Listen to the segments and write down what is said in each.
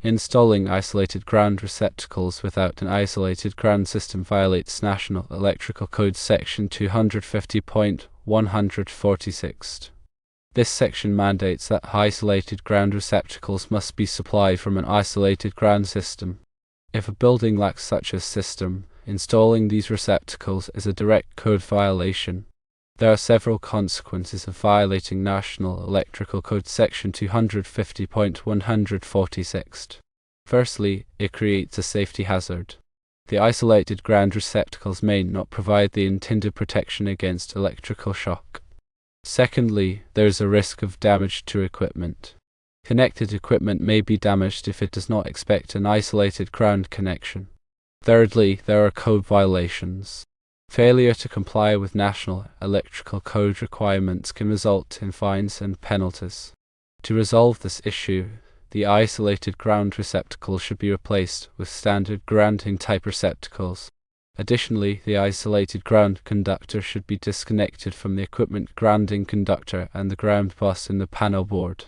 Installing isolated ground receptacles without an isolated ground system violates National Electrical Code Section 250.146. This section mandates that isolated ground receptacles must be supplied from an isolated ground system. If a building lacks such a system, installing these receptacles is a direct code violation. There are several consequences of violating National Electrical Code Section 250.146. Firstly, it creates a safety hazard. The isolated ground receptacles may not provide the intended protection against electrical shock. Secondly, there is a risk of damage to equipment. Connected equipment may be damaged if it does not expect an isolated ground connection. Thirdly, there are code violations. Failure to comply with National Electrical Code requirements can result in fines and penalties. To resolve this issue, the isolated ground receptacle should be replaced with standard grounding type receptacles. Additionally, the isolated ground conductor should be disconnected from the equipment grounding conductor and the ground bus in the panel board.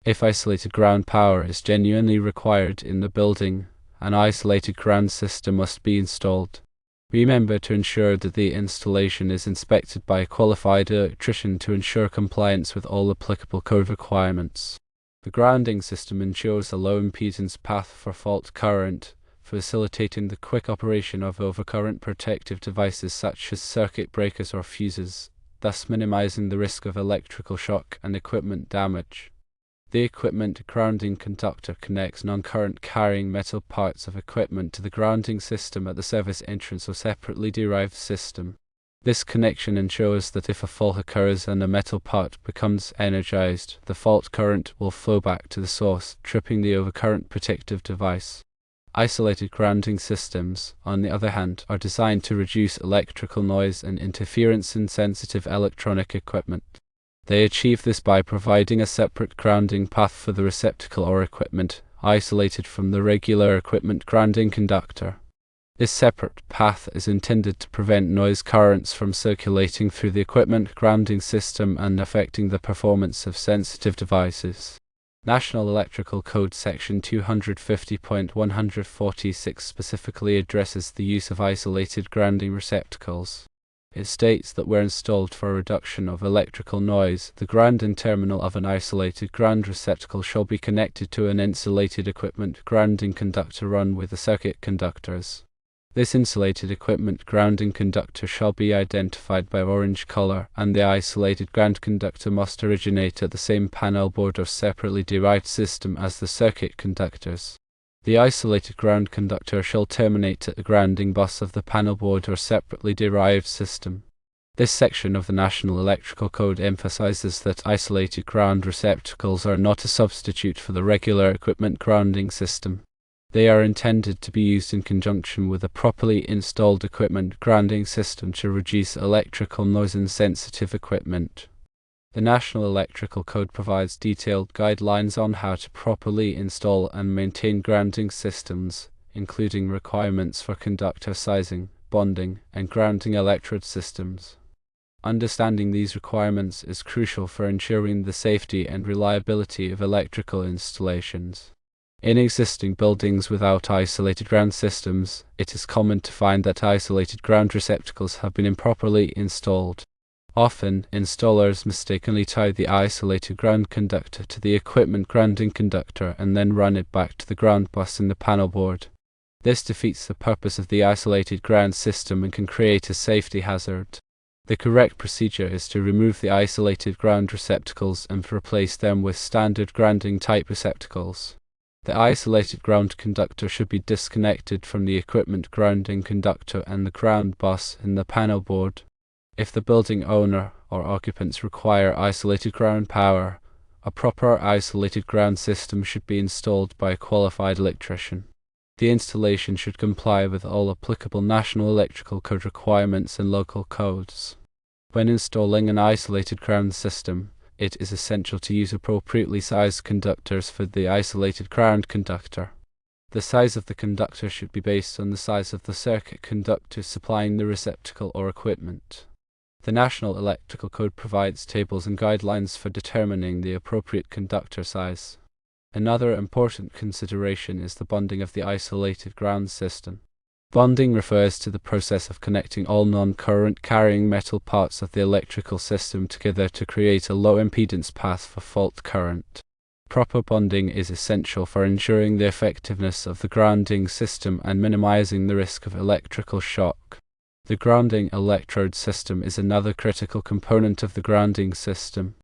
If isolated ground power is genuinely required in the building, an isolated ground system must be installed. Remember to ensure that the installation is inspected by a qualified electrician to ensure compliance with all applicable code requirements. The grounding system ensures a low impedance path for fault current, facilitating the quick operation of overcurrent protective devices such as circuit breakers or fuses, thus minimizing the risk of electrical shock and equipment damage. The equipment grounding conductor connects non-current carrying metal parts of equipment to the grounding system at the service entrance or separately derived system. This connection ensures that if a fault occurs and a metal part becomes energized, the fault current will flow back to the source, tripping the overcurrent protective device. Isolated grounding systems, on the other hand, are designed to reduce electrical noise and interference in sensitive electronic equipment. They achieve this by providing a separate grounding path for the receptacle or equipment, isolated from the regular equipment grounding conductor. This separate path is intended to prevent noise currents from circulating through the equipment grounding system and affecting the performance of sensitive devices. National Electrical Code Section 250.146 specifically addresses the use of isolated grounding receptacles. It states that where installed for a reduction of electrical noise, the grounding terminal of an isolated ground receptacle shall be connected to an insulated equipment grounding conductor run with the circuit conductors. This insulated equipment grounding conductor shall be identified by orange color, and the isolated ground conductor must originate at the same panel board or separately derived system as the circuit conductors. The isolated ground conductor shall terminate at the grounding bus of the panel board or separately derived system. This section of the National Electrical Code emphasizes that isolated ground receptacles are not a substitute for the regular equipment grounding system. They are intended to be used in conjunction with a properly installed equipment grounding system to reduce electrical noise in sensitive equipment. The National Electrical Code provides detailed guidelines on how to properly install and maintain grounding systems, including requirements for conductor sizing, bonding, and grounding electrode systems. Understanding these requirements is crucial for ensuring the safety and reliability of electrical installations. In existing buildings without isolated ground systems, it is common to find that isolated ground receptacles have been improperly installed. Often, installers mistakenly tie the isolated ground conductor to the equipment grounding conductor and then run it back to the ground bus in the panel board. This defeats the purpose of the isolated ground system and can create a safety hazard. The correct procedure is to remove the isolated ground receptacles and replace them with standard grounding type receptacles. The isolated ground conductor should be disconnected from the equipment grounding conductor and the ground bus in the panel board. If the building owner or occupants require isolated ground power, a proper isolated ground system should be installed by a qualified electrician. The installation should comply with all applicable National Electrical Code requirements and local codes. When installing an isolated ground system, it is essential to use appropriately sized conductors for the isolated ground conductor. The size of the conductor should be based on the size of the circuit conductor supplying the receptacle or equipment. The National Electrical Code provides tables and guidelines for determining the appropriate conductor size. Another important consideration is the bonding of the isolated ground system. Bonding refers to the process of connecting all non-current carrying metal parts of the electrical system together to create a low-impedance path for fault current. Proper bonding is essential for ensuring the effectiveness of the grounding system and minimizing the risk of electrical shock. The grounding electrode system is another critical component of the grounding system.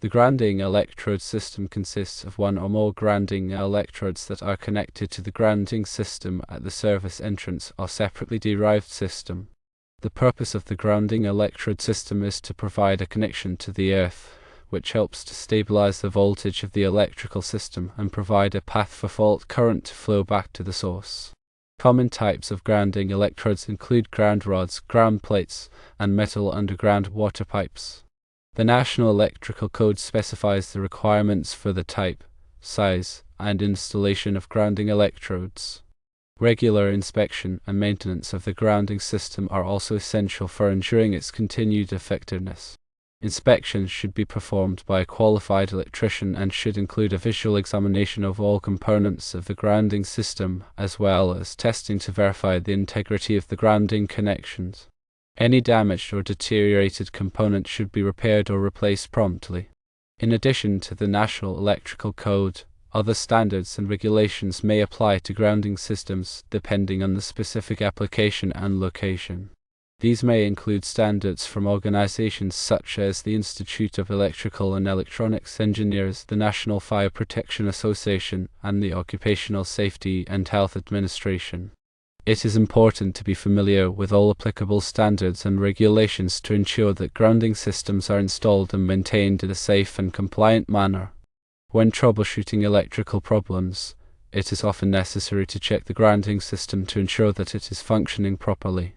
The grounding electrode system consists of one or more grounding electrodes that are connected to the grounding system at the service entrance or separately derived system. The purpose of the grounding electrode system is to provide a connection to the earth, which helps to stabilize the voltage of the electrical system and provide a path for fault current to flow back to the source. Common types of grounding electrodes include ground rods, ground plates, and metal underground water pipes. The National Electrical Code specifies the requirements for the type, size, and installation of grounding electrodes. Regular inspection and maintenance of the grounding system are also essential for ensuring its continued effectiveness. Inspections should be performed by a qualified electrician and should include a visual examination of all components of the grounding system, as well as testing to verify the integrity of the grounding connections. Any damaged or deteriorated component should be repaired or replaced promptly. In addition to the National Electrical Code, other standards and regulations may apply to grounding systems depending on the specific application and location. These may include standards from organizations such as the Institute of Electrical and Electronics Engineers, the National Fire Protection Association, and the Occupational Safety and Health Administration. It is important to be familiar with all applicable standards and regulations to ensure that grounding systems are installed and maintained in a safe and compliant manner. When troubleshooting electrical problems, it is often necessary to check the grounding system to ensure that it is functioning properly.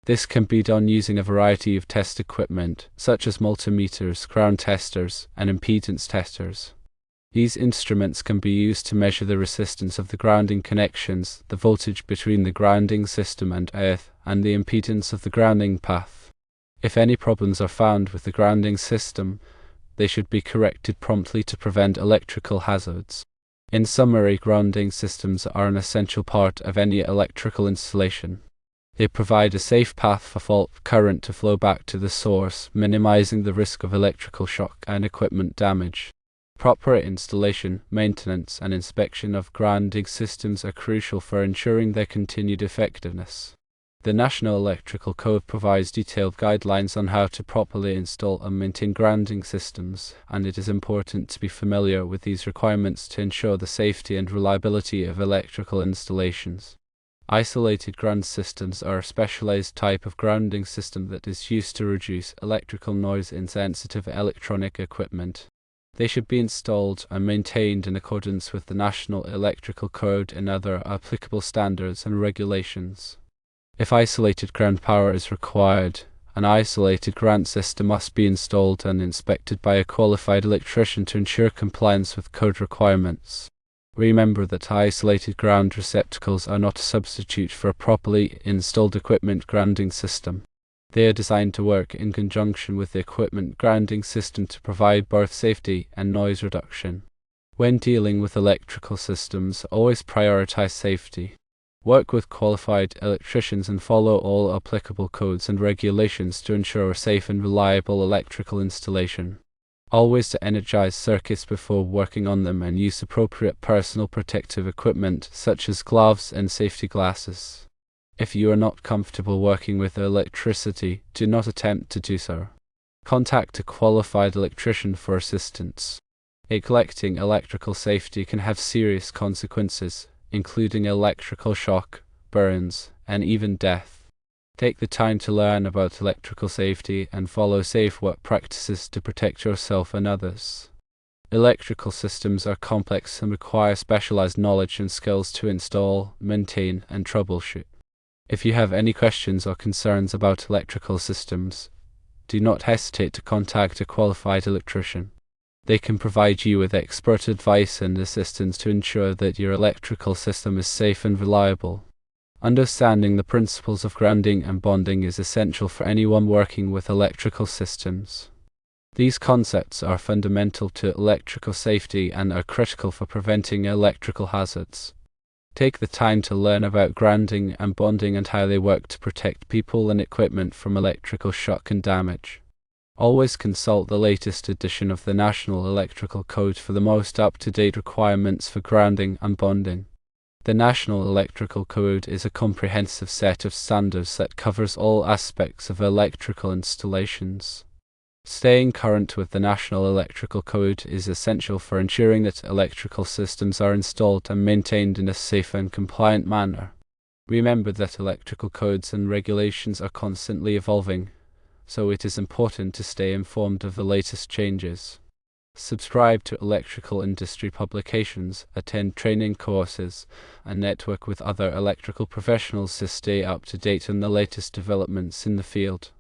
This can be done using a variety of test equipment, such as multimeters, ground testers, and impedance testers. These instruments can be used to measure the resistance of the grounding connections, the voltage between the grounding system and earth, and the impedance of the grounding path. If any problems are found with the grounding system, they should be corrected promptly to prevent electrical hazards. In summary, grounding systems are an essential part of any electrical installation. They provide a safe path for fault current to flow back to the source, minimizing the risk of electrical shock and equipment damage. Proper installation, maintenance, and inspection of grounding systems are crucial for ensuring their continued effectiveness. The National Electrical Code provides detailed guidelines on how to properly install and maintain grounding systems, and it is important to be familiar with these requirements to ensure the safety and reliability of electrical installations. Isolated ground systems are a specialized type of grounding system that is used to reduce electrical noise in sensitive electronic equipment. They should be installed and maintained in accordance with the National Electrical Code and other applicable standards and regulations. If isolated ground power is required, an isolated ground system must be installed and inspected by a qualified electrician to ensure compliance with code requirements. Remember that isolated ground receptacles are not a substitute for a properly installed equipment grounding system. They are designed to work in conjunction with the equipment grounding system to provide both safety and noise reduction. When dealing with electrical systems, always prioritize safety. Work with qualified electricians and follow all applicable codes and regulations to ensure a safe and reliable electrical installation. Always to energize circuits before working on them and use appropriate personal protective equipment such as gloves and safety glasses. If you are not comfortable working with electricity, do not attempt to do so. Contact a qualified electrician for assistance. Neglecting electrical safety can have serious consequences, including electrical shock, burns, and even death. Take the time to learn about electrical safety and follow safe work practices to protect yourself and others. Electrical systems are complex and require specialized knowledge and skills to install, maintain, and troubleshoot. If you have any questions or concerns about electrical systems, do not hesitate to contact a qualified electrician. They can provide you with expert advice and assistance to ensure that your electrical system is safe and reliable. Understanding the principles of grounding and bonding is essential for anyone working with electrical systems. These concepts are fundamental to electrical safety and are critical for preventing electrical hazards. Take the time to learn about grounding and bonding and how they work to protect people and equipment from electrical shock and damage. Always consult the latest edition of the National Electrical Code for the most up-to-date requirements for grounding and bonding. The National Electrical Code is a comprehensive set of standards that covers all aspects of electrical installations. Staying current with the National Electrical Code is essential for ensuring that electrical systems are installed and maintained in a safe and compliant manner. Remember that electrical codes and regulations are constantly evolving, so it is important to stay informed of the latest changes. Subscribe to electrical industry publications, attend training courses, and network with other electrical professionals to stay up to date on the latest developments in the field.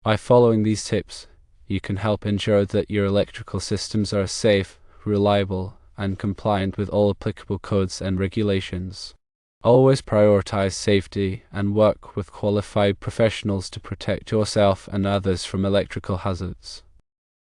By following these tips, you can help ensure that your electrical systems are safe, reliable, and compliant with all applicable codes and regulations. Always prioritize safety and work with qualified professionals to protect yourself and others from electrical hazards.